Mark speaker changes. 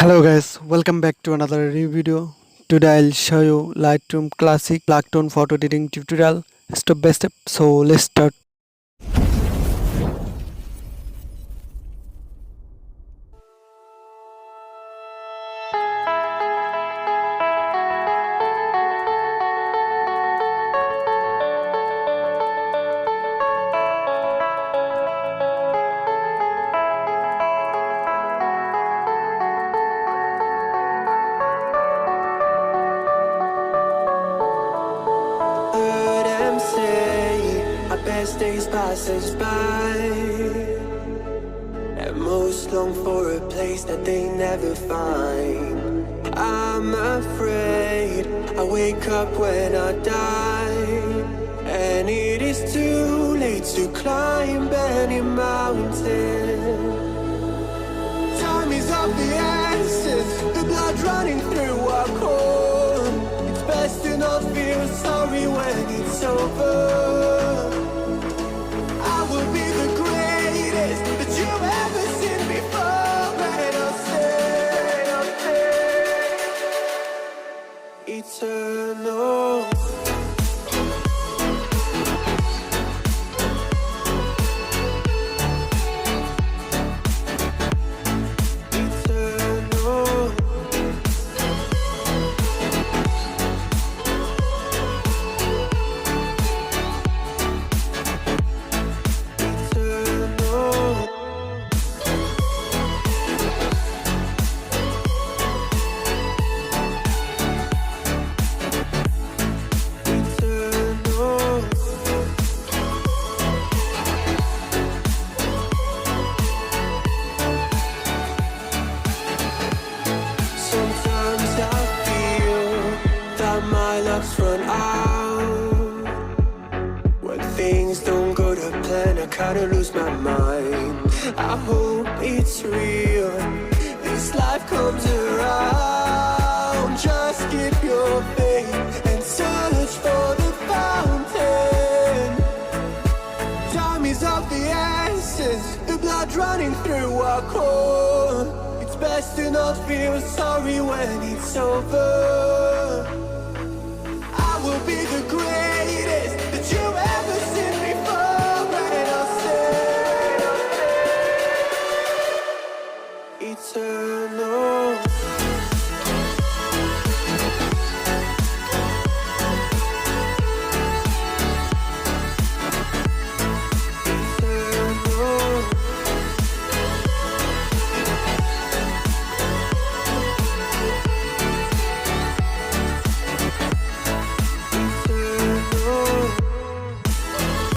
Speaker 1: Hello guys, welcome back to another new video. Today I'll show you Lightroom classic black tone photo editing tutorial step by step. So let's start.
Speaker 2: Heard them say our best days pass us by, and most long for a place that they never find. I'm afraid I wake up when I die, and it is too late to climb any mountain. Time is of the essence, the blood running through our core. It's best to not feel sorry when it's over. I will be the greatest that you've ever seen before, and I'll stay eternal. Sometimes I feel that my luck's run out. When things don't go to plan, I kinda lose my mind. I hope it's real, this life comes around. Just keep your faith and search for the fountain. Time is of the essence, the blood running through our core. It's best to not feel sorry when it's over.